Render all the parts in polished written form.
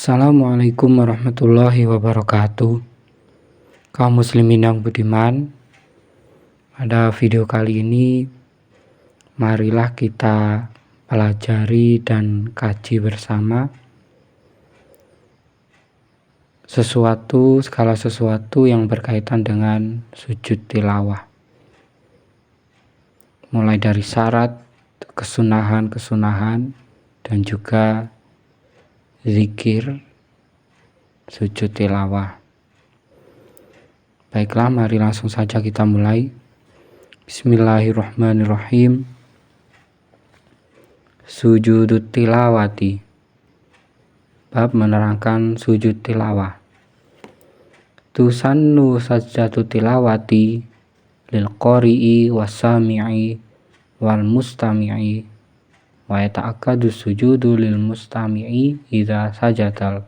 Assalamualaikum warahmatullahi wabarakatuh. Kaum muslimin yang budiman, pada video kali ini marilah kita pelajari dan kaji bersama segala sesuatu yang berkaitan dengan sujud tilawah, mulai dari syarat, kesunahan dan juga zikir sujud tilawah. Baiklah, mari langsung saja kita mulai. Bismillahirrahmanirrahim. Sujud tilawati. Bab menerangkan sujud tilawah. Tusannu sajdatu tilawati lil qari'i wasami'i wal mustami'i wa yata'akkadu sujudu lil mustami'i idza sajadal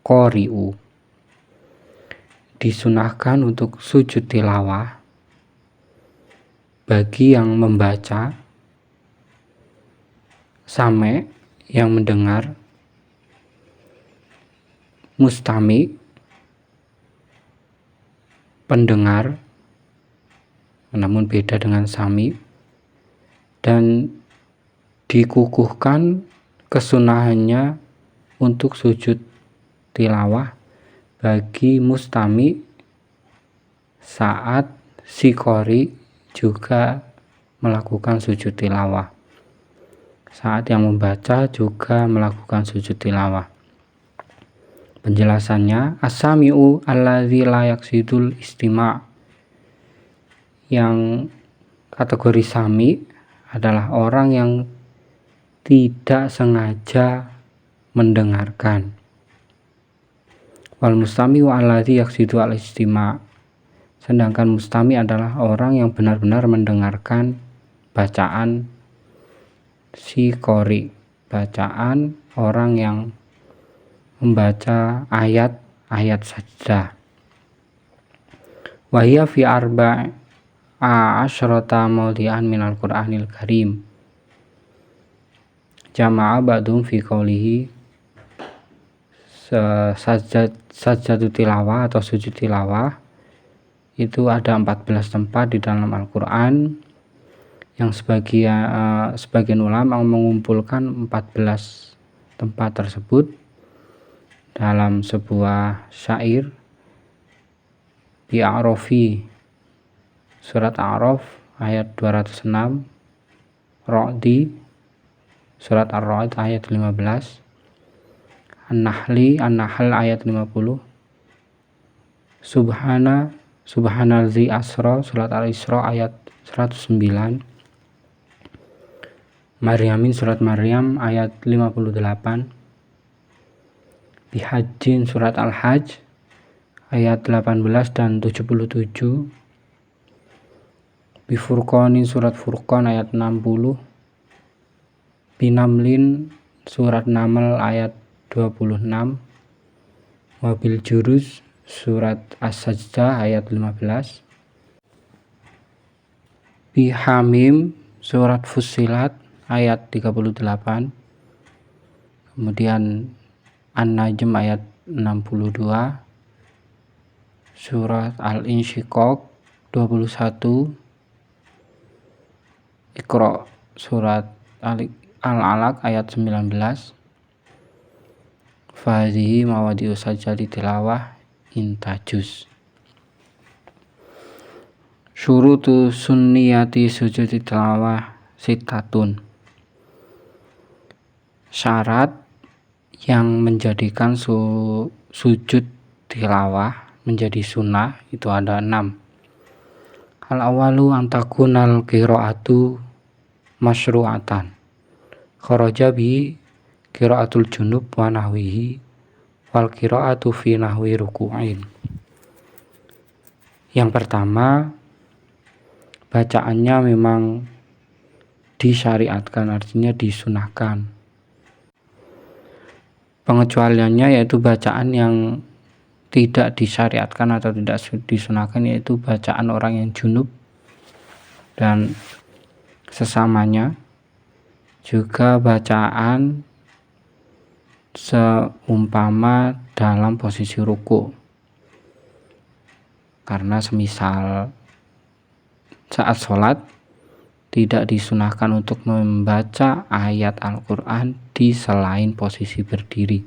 qari'u. Disunahkan untuk sujud tilawah bagi yang membaca, sami yang mendengar, mustami pendengar, namun beda dengan sami, dan dikukuhkan kesunahannya untuk sujud tilawah bagi mustami saat si qori juga melakukan sujud tilawah. Saat yang membaca juga melakukan sujud tilawah. Penjelasannya, as-sami'u alladzi la yaqsidul istima'. Yang kategori sami adalah orang yang tidak sengaja mendengarkan. Wal mustami'u alladzi yaqsidu al-istima'. Sedangkan mustami adalah orang yang benar-benar mendengarkan bacaan si qori, bacaan orang yang membaca ayat-ayat sajdah. Wa hiya fi arba'a asyrata mawdi'an minal Qur'anil Karim. Jama'a ba'dum fi qawlihi sajdatu tilawah atau sujud tilawah itu ada 14 tempat di dalam Al-Quran, yang sebagian ulama mengumpulkan 14 tempat tersebut dalam sebuah syair Bi'arofi, surat A'raf ayat 206, Ra'di surat Ar-Ra'd ayat 15, An-Nahl ayat 50, Subhanalladzi asra surat Al-Isra ayat 109, Maryamin surat Maryam ayat 58, Bihajjin surat Al-Hajj ayat 18 dan 77, Bifurqanin surat Furqan ayat 60, Binamlin surat Naml ayat 26, Wabil Juruz surat As-Sajdah ayat 15, Bihamim surat Fussilat ayat 38, kemudian An-Najm ayat 62, surat Al-Insyiqaq 21, Iqra surat Al-Alaq ayat 19. Fadhihi mawadi'u sajdi tilawah intajuz. Syurutu sunniyati sujud tilawah sitatun. Syarat yang menjadikan sujud tilawah menjadi sunnah itu ada 6. Al-awalu antakunal qira'atu masyru'atan kharaja bi qira'atul junub wa nahwihi wal qira'atu fi nahwi ruku'in. Yang pertama, bacaannya memang disyariatkan, artinya disunahkan. Pengecualiannya yaitu bacaan yang tidak disyariatkan atau tidak disunahkan, yaitu bacaan orang yang junub dan sesamanya, juga bacaan seumpama dalam posisi ruku. Karena semisal saat sholat tidak disunahkan untuk membaca ayat Al-Quran di selain posisi berdiri.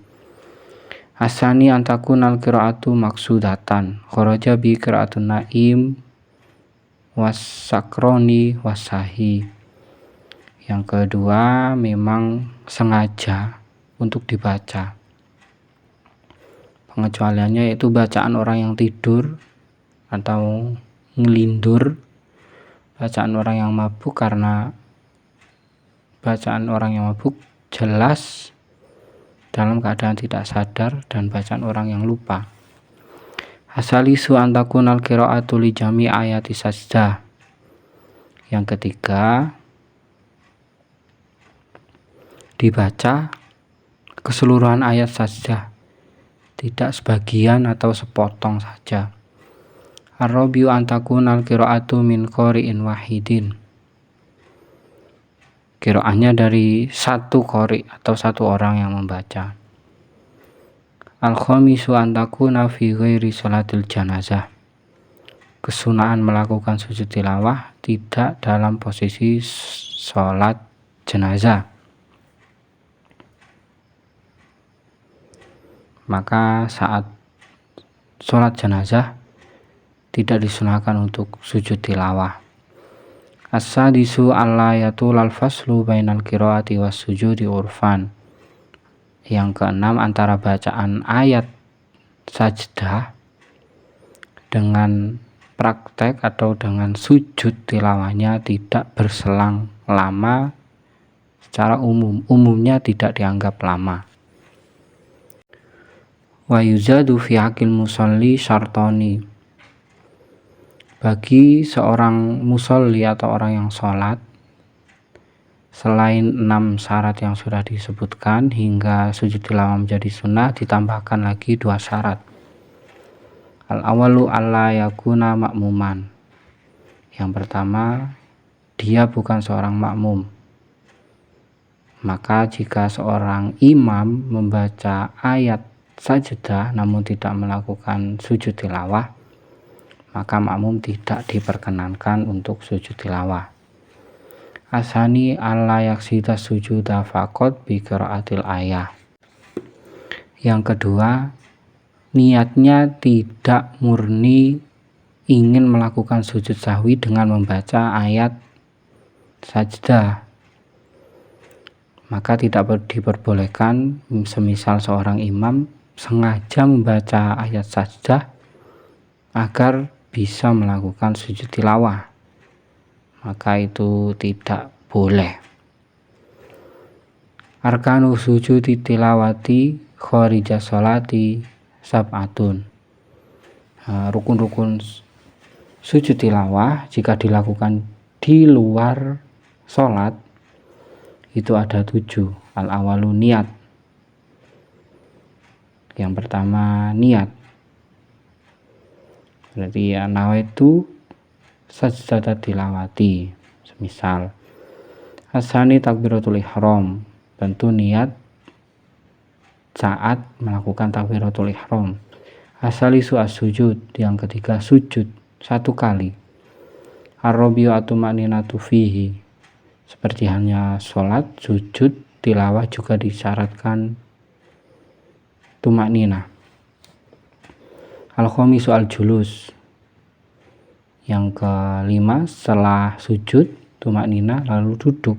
Asani antakun al-qira'atu maksudatan kharaja bi qira'atun naim wasakroni wasahi. Yang kedua memang sengaja untuk dibaca. Pengecualiannya yaitu bacaan orang yang tidur atau ngelindur, bacaan orang yang mabuk, karena bacaan orang yang mabuk jelas dalam keadaan tidak sadar, dan bacaan orang yang lupa. Asalisu antakun al-qira'atu li jami ayati sajdah. Yang ketiga, dibaca keseluruhan ayat sajdah, tidak sebagian atau sepotong saja. Ar-rabiu antakun al-qira'atu min qori'in wahidin. Qira'ahnya dari satu qori atau satu orang yang membaca. Al-khamisu antakuna fi ghairi sholatil janazah. Kesunahan melakukan sujud tilawah tidak dalam posisi sholat jenazah. Maka saat sholat jenazah tidak disunahkan untuk sujud tilawah. As-sadisu al-layatul al-faslu bainal qiraati was sujudi urfan. Yang keenam, antara bacaan ayat sajdah dengan praktek atau dengan sujud tilawahnya tidak berselang lama secara umumnya tidak dianggap lama. Wa yuzadu fi haqqil musalli syartoni. Bagi seorang musolli atau orang yang sholat, selain 6 syarat yang sudah disebutkan hingga sujud tilawah menjadi sunnah, ditambahkan lagi 2 syarat. Al-awalu alla yakuna makmuman. Yang pertama, dia bukan seorang makmum. Maka jika seorang imam membaca ayat sajdah namun tidak melakukan sujud tilawah, maka makmum tidak diperkenankan untuk sujud tilawah. Asani alla yaksida sujuda faqat bi qiraatil ayah. Yang kedua, niatnya tidak murni ingin melakukan sujud sahwi dengan membaca ayat sajdah, maka tidak diperbolehkan semisal seorang imam sengaja membaca ayat sajdah agar bisa melakukan sujud tilawah, maka itu tidak boleh. Arkanu sujudi tilawati kharija sholati sab'atun. Rukun-rukun sujud tilawah jika dilakukan di luar sholat itu ada 7. Al-awalu niat. Yang pertama niat. Berarti ya nawaitu sajdah tilawati. Semisal asani takbiratul ihram, tentu niat saat melakukan takbiratul ihram. Asalisu as-sujud, yang ketiga sujud 1 kali. Ar-rabiu atumaninatu fihi, seperti hanya sholat, sujud tilawah juga disyaratkan tumakninah. Al-khamisu al-julus, yang kelima setelah sujud tumakninah lalu duduk.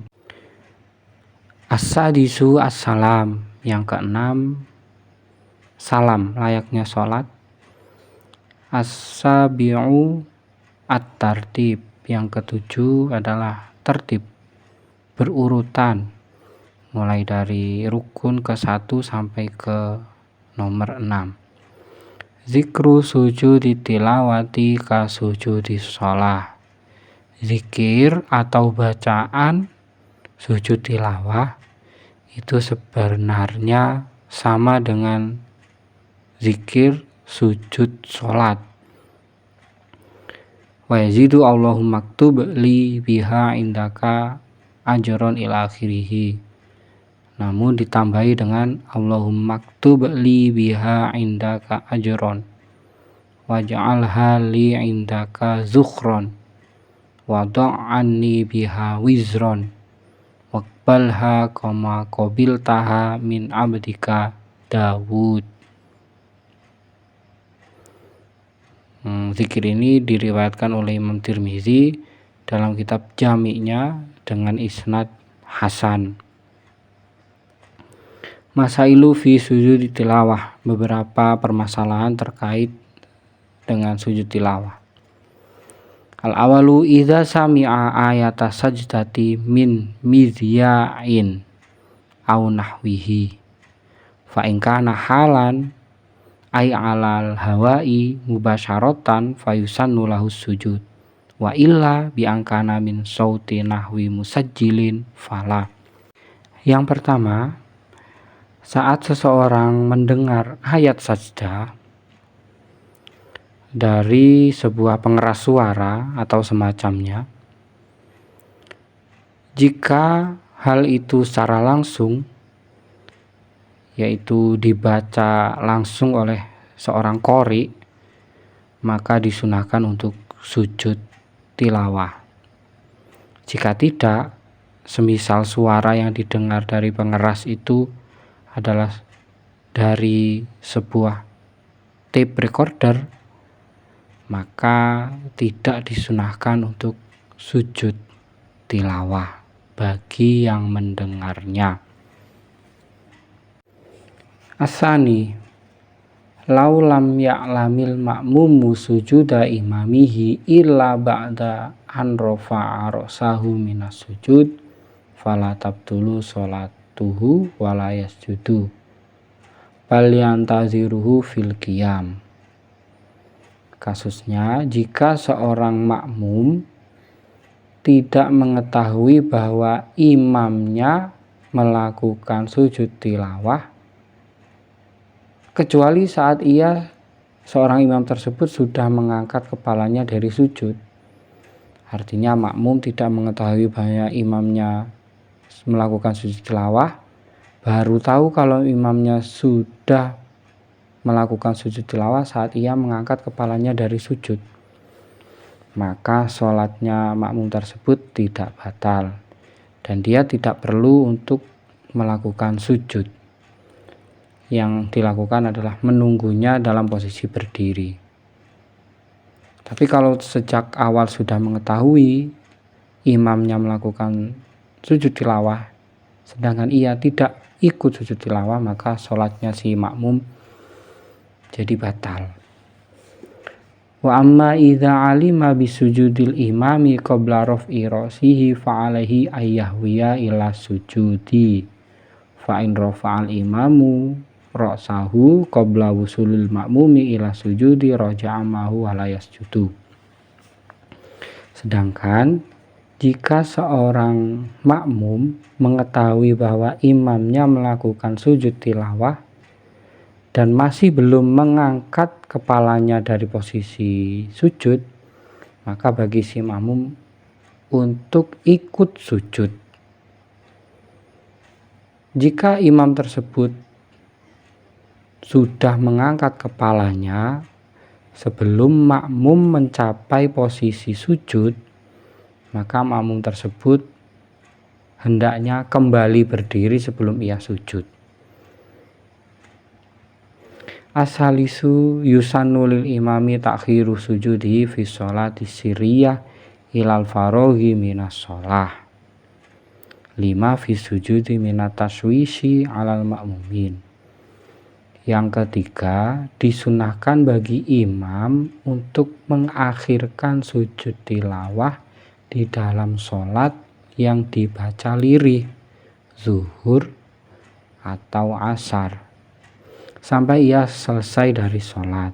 As-sadisu as-salam, yang keenam salam layaknya sholat. As-sabi'u at-tartib, yang ketujuh adalah tertib berurutan mulai dari rukun ke 1 sampai ke nomor 6. Zikru sujudi tilawati ka sujudi sholah. Zikir atau bacaan sujud tilawah itu sebenarnya sama dengan zikir sujud sholat. Wa yazidu Allahumma maktub li biha indaka ajron ila akhirih. namun ditambahi dengan Allahumma ktub li biha indaka ajron waj'alha li indaka zukhron wada'anni biha wizron waqbalha kama qabiltaha min abdika Dawud. Zikir ini diriwayatkan oleh Imam Tirmizi dalam kitab Jami'-nya dengan isnad hasan. Masailu fi sujud tilawah, beberapa permasalahan terkait dengan sujud tilawah. Al-awalu idza sami'a ayata sajdati min mizya'in au nahwihi fa in kana halan ay alal hawai mubasyaratan fayusannu lahu sujud wa illa bi angkana min sauti nahwi musajjilin fala. Yang pertama, saat seseorang mendengar ayat sajdah dari sebuah pengeras suara atau semacamnya, jika hal itu secara langsung, yaitu dibaca langsung oleh seorang qori, maka disunahkan untuk sujud tilawah. Jika tidak, semisal suara yang didengar dari pengeras itu adalah dari sebuah tape recorder, maka tidak disunahkan untuk sujud tilawah bagi yang mendengarnya. Asani lau lam ya'lamil ma'mumu sujuda imamihi illa ba'da an rafa'a ra'sahu minas sujud fala tabtulu sholatuhu wala yasjudu bal yantaziruhu fil qiyam. Kasusnya, jika seorang makmum tidak mengetahui bahwa imamnya melakukan sujud tilawah, kecuali saat seorang imam tersebut sudah mengangkat kepalanya dari sujud. Artinya makmum tidak mengetahui bahwa imamnya melakukan sujud tilawah, baru tahu kalau imamnya sudah melakukan sujud tilawah saat ia mengangkat kepalanya dari sujud, maka sholatnya makmum tersebut tidak batal dan dia tidak perlu untuk melakukan sujud. Yang dilakukan adalah menunggunya dalam posisi berdiri. Tapi kalau sejak awal sudah mengetahui imamnya melakukan sujud tilawah sedangkan ia tidak ikut sujud tilawah, maka sholatnya si makmum jadi batal. Wa amma idza alima bisujudil imami qabla raf'i ra'sihi fa alaihi ayyahwiya ila sujudi fa in rafa'al imamu ra'sahu qabla wusulil ma'mumi ila sujudi raja'a mahu wa la yasjudu. Sedangkan jika seorang makmum mengetahui bahwa imamnya melakukan sujud tilawah dan masih belum mengangkat kepalanya dari posisi sujud, maka bagi si makmum untuk ikut sujud. Jika imam tersebut sudah mengangkat kepalanya sebelum makmum mencapai posisi sujud, maka makmum tersebut hendaknya kembali berdiri sebelum ia sujud. Ashalisu yusannu lil imami takhiru sujudi fi sholati sirriyah ilal faroghi minas sholah lima fi sujudi minat taswisi alal ma'mumin. Yang ketiga, disunahkan bagi imam untuk mengakhirkan sujud tilawah di dalam sholat yang dibaca lirih, zuhur atau asar, sampai ia selesai dari sholat.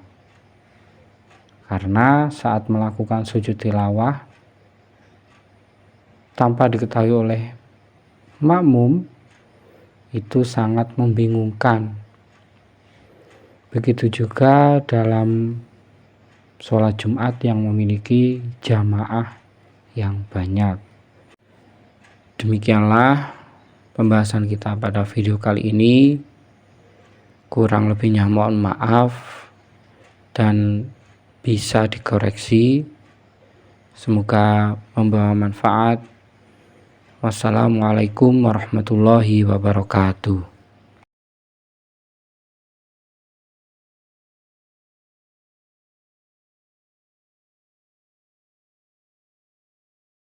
Karena saat melakukan sujud tilawah tanpa diketahui oleh makmum itu sangat membingungkan. Begitu juga dalam sholat Jumat yang memiliki jamaah yang banyak. Demikianlah pembahasan kita pada video kali ini. Kurang lebihnya mohon maaf dan bisa dikoreksi. Semoga membawa manfaat. Wassalamualaikum warahmatullahi wabarakatuh.